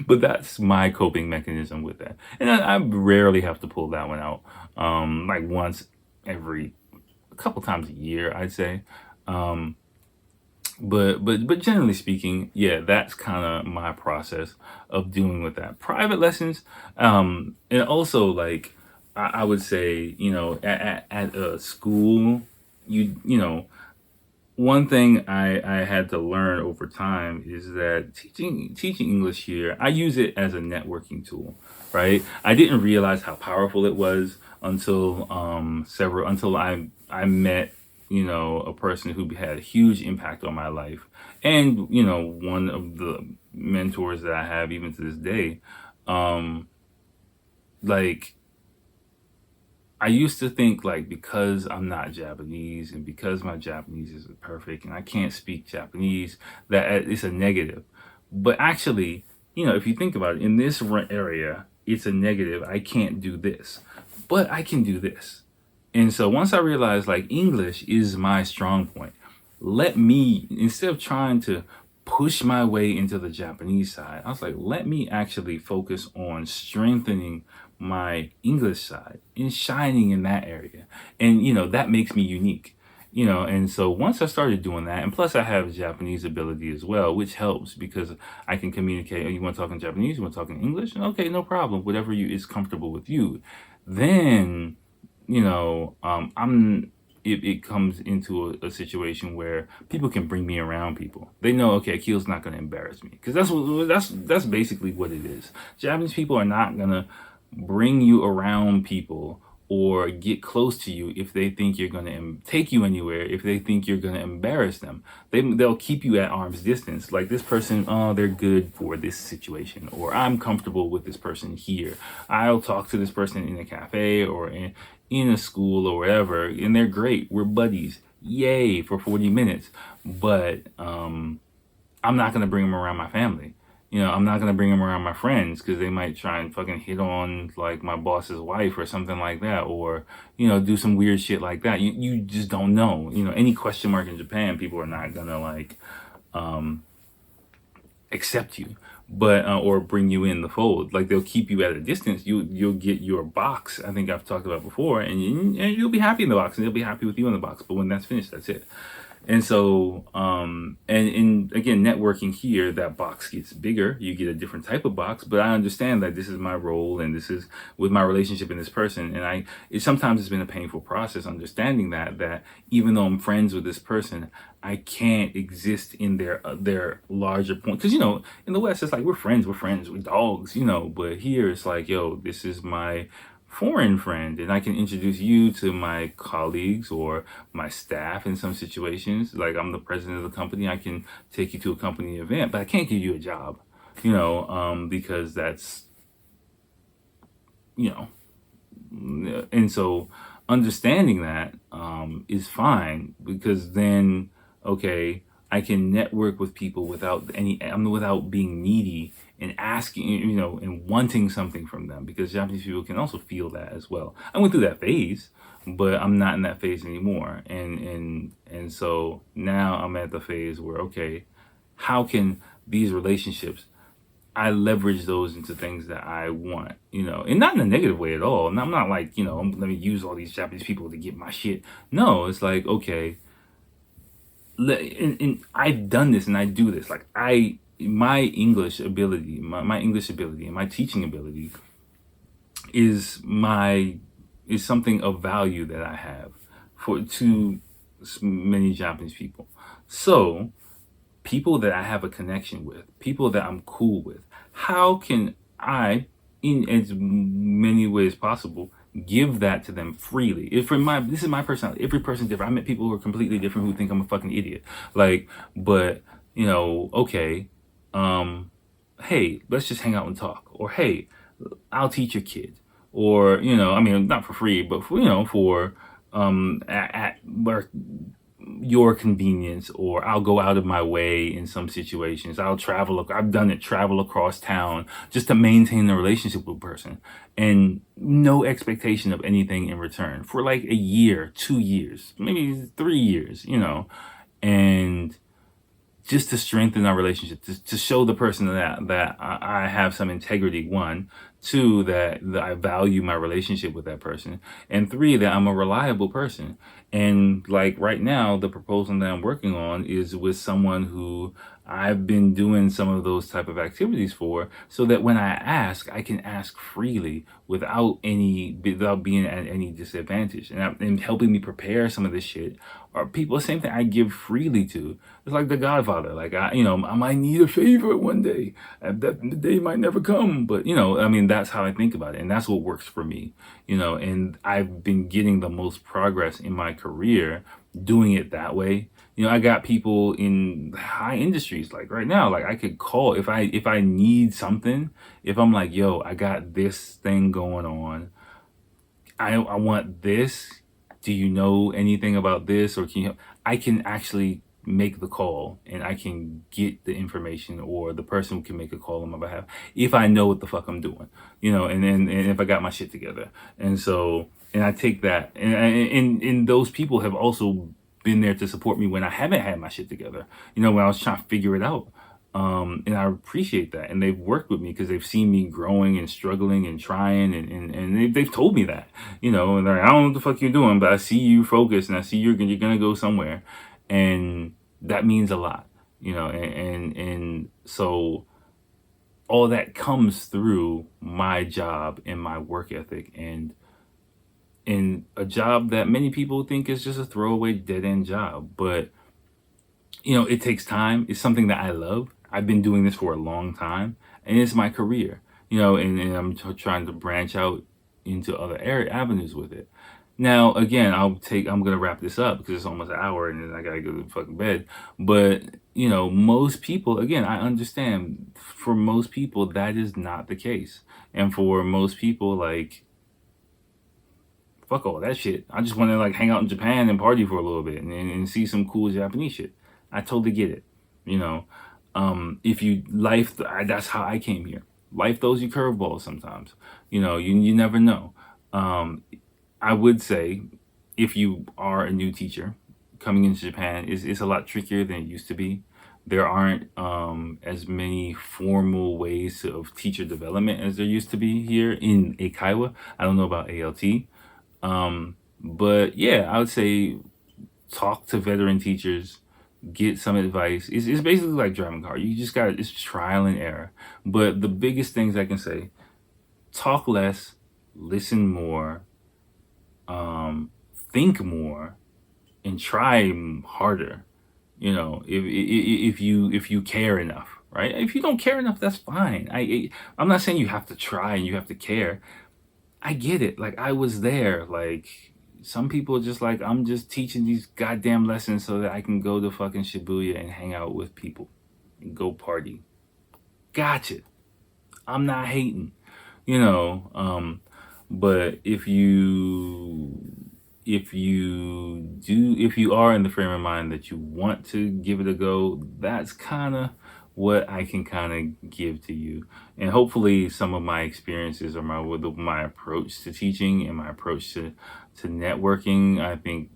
But that's my coping mechanism with that, and I rarely have to pull that one out. Like once every a couple times a year, I'd say. But generally speaking, yeah, that's kind of my process of dealing with that. Private lessons, and also like I would say, at a school, one thing I had to learn over time is that teaching English here, I use it as a networking tool, right? I didn't realize how powerful it was until until I met a person who had a huge impact on my life. And, one of the mentors that I have even to this day, like, I used to think like because I'm not Japanese and because my Japanese isn't perfect and I can't speak Japanese, that it's a negative. But actually, if you think about it, in this area, it's a negative. I can't do this, but I can do this. And so once I realized like English is my strong point, let me, instead of trying to push my way into the Japanese side, I was like, let me actually focus on strengthening my English side and shining in that area. And, that makes me unique. And so once I started doing that, and plus I have Japanese ability as well, which helps because I can communicate. Oh, you want to talk in Japanese? You want to talk in English? Okay, no problem. Whatever is comfortable with you. Then, it comes into a situation where people can bring me around people. They know, okay, Akil's not going to embarrass me, because that's basically what it is. Japanese people are not going to bring you around people or get close to you if they think you're going to take you anywhere, if they think you're going to embarrass them. They'll keep you at arm's distance. Like, this person, oh, they're good for this situation, or I'm comfortable with this person here. I'll talk to this person in a cafe or in a school or whatever, and they're great. We're buddies. Yay, for 40 minutes. But I'm not going to bring them around my family. I'm not going to bring them around my friends because they might try and fucking hit on like my boss's wife or something like that, or, do some weird shit like that. You just don't know. Any question mark in Japan, people are not going to like accept you, but or bring you in the fold. Like, they'll keep you at a distance. You'll get your box. I think I've talked about before, and you'll be happy in the box, and they'll be happy with you in the box. But when that's finished, that's it. And so, and again, networking here, that box gets bigger. You get a different type of box, but I understand that this is my role and this is with my relationship in this person. And sometimes it's been a painful process understanding that even though I'm friends with this person, I can't exist in their larger point. Cause in the West, it's like, we're friends with dogs, but here it's like, yo, this is my foreign friend, and I can introduce you to my colleagues or my staff in some situations. Like, I'm the president of the company, I can take you to a company event, but I can't give you a job, because that's, and so understanding that is fine, because then, okay, I can network with people without being needy and asking, and wanting something from them, because Japanese people can also feel that as well. I went through that phase, but I'm not in that phase anymore. And so now I'm at the phase where, okay, how can these relationships, I leverage those into things that I want, and not in a negative way at all. And I'm not like, let me use all these Japanese people to get my shit. No, it's like, okay, and I've done this and I do this. Like, my English ability, my English ability and my teaching ability is something of value that I have to many Japanese people. So people that I have a connection with, people that I'm cool with, how can I, in as many ways possible, give that to them freely? This is my personality. Every person's different. I met people who are completely different who think I'm a fucking idiot. Like, but okay, hey, let's just hang out and talk. Or, hey, I'll teach your kid. Or, not for free, but for at your convenience. Or I'll go out of my way in some situations. I've done it, travel across town just to maintain the relationship with a person, and no expectation of anything in return for like a year, 2 years, maybe 3 years, and just to strengthen our relationship, to show the person that I have some integrity, 1, 2, that I value my relationship with that person, and 3, that I'm a reliable person. And like right now, the proposal that I'm working on is with someone who I've been doing some of those type of activities for, so that when I ask, I can ask freely without being at any disadvantage, and helping me prepare some of this shit. Or people, same thing, I give freely to. It's like The Godfather. Like, I might need a favor one day. That day might never come, but that's how I think about it, and that's what works for me. And I've been getting the most progress in my career doing it that way. I got people in high industries, like right now, like I could call if I need something. If I'm like, yo, I got this thing going on, I want this. Do you know anything about this, or can you? I can actually make the call, and I can get the information, or the person can make a call on my behalf if I know what the fuck I'm doing, and if I got my shit together. And so, and I take that, and those people have also been there to support me when I haven't had my shit together. When I was trying to figure it out. And I appreciate that. And they've worked with me because they've seen me growing and struggling and trying. And they've told me that, and they're like, I don't know what the fuck you're doing, but I see you focused and I see you're going to go somewhere. And that means a lot, and so all that comes through my job and my work ethic, and in a job that many people think is just a throwaway dead end job. But it takes time. It's something that I love. I've been doing this for a long time, and it's my career, and I'm trying to branch out into other avenues with it. Now, again, I'm going to wrap this up because it's almost an hour and then I got to go to fucking bed. But, most people, again, I understand for most people, that is not the case. And for most people, like, fuck all that shit. I just want to like hang out in Japan and party for a little bit and see some cool Japanese shit. I totally get it. If you that's how I came here. Life throws you curveballs sometimes. You never know. I would say if you are a new teacher coming into Japan, it's a lot trickier than it used to be. There aren't as many formal ways of teacher development as there used to be here in Eikaiwa. I don't know about ALT. But yeah, I would say talk to veteran teachers, get some advice. It's basically like driving a car. You just it's trial and error. But the biggest things I can say, talk less, listen more, think more, and try harder. If you care enough, right? If you don't care enough, that's fine. I'm not saying you have to try and you have to care. I get it. Like, I was there. Like, some people are just like, I'm just teaching these goddamn lessons so that I can go to fucking Shibuya and hang out with people and go party. Gotcha. I'm not hating, but if you are in the frame of mind that you want to give it a go, that's kind of what I can kind of give to you. And hopefully some of my experiences or my approach to teaching and my approach to networking, I think,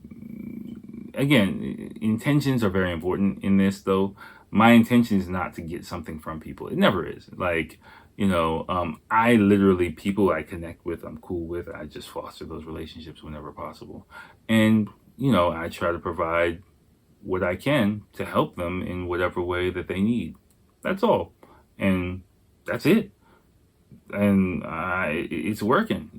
again, intentions are very important in this, though. My intention is not to get something from people. It never is. Like, I literally, people I connect with, I'm cool with, I just foster those relationships whenever possible. And, I try to provide what I can to help them in whatever way that they need. That's all. And that's it. And it's working,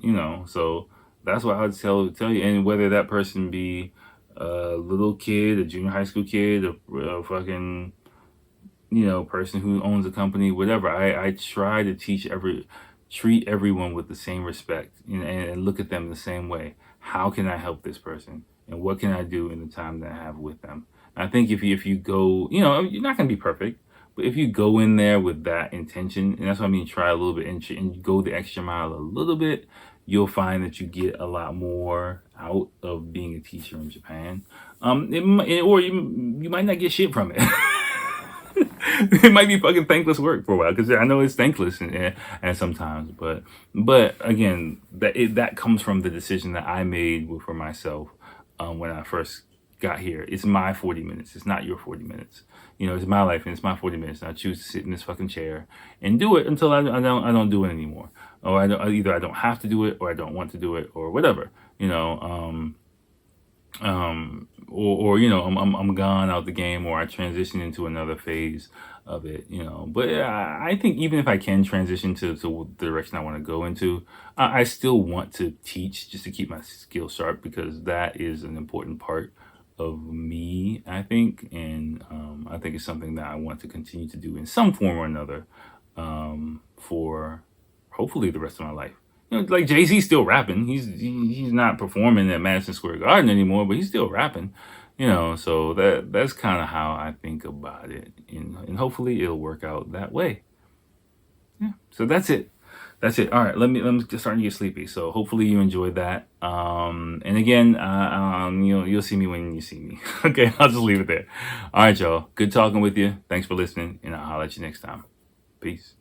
so that's what I would tell you. And whether that person be a little kid, a junior high school kid, a fucking, person who owns a company, whatever, I try to treat everyone with the same respect and look at them the same way. How can I help this person? And what can I do in the time that I have with them? I think if you go, you're not going to be perfect, but if you go in there with that intention, and that's what I mean, try a little bit and go the extra mile a little bit, you'll find that you get a lot more out of being a teacher in Japan. Or you might not get shit from it. It might be fucking thankless work for a while, because I know it's thankless and sometimes, but again, that comes from the decision that I made for myself when I first got here. It's my 40 minutes. It's not your 40 minutes. It's my life and it's my 40 minutes. And I choose to sit in this fucking chair and do it until I don't do it anymore. Or either I don't have to do it, or I don't want to do it, or whatever. Or I'm gone out the game, or I transition into another phase of it, But I think even if I can transition to the direction I want to go into, I still want to teach just to keep my skills sharp, because that is an important part of me, I think. And I think it's something that I want to continue to do in some form or another for hopefully the rest of my life. Like Jay-Z's still rapping. He's not performing at Madison Square Garden anymore, but he's still rapping. So that's kind of how I think about it, and hopefully it'll work out that way. Yeah. So that's it. That's it. All right. Let me just starting to get sleepy. So hopefully you enjoyed that. And again, you'll see me when you see me. Okay. I'll just leave it there. All right, y'all. Good talking with you. Thanks for listening, and I'll holler at you next time. Peace.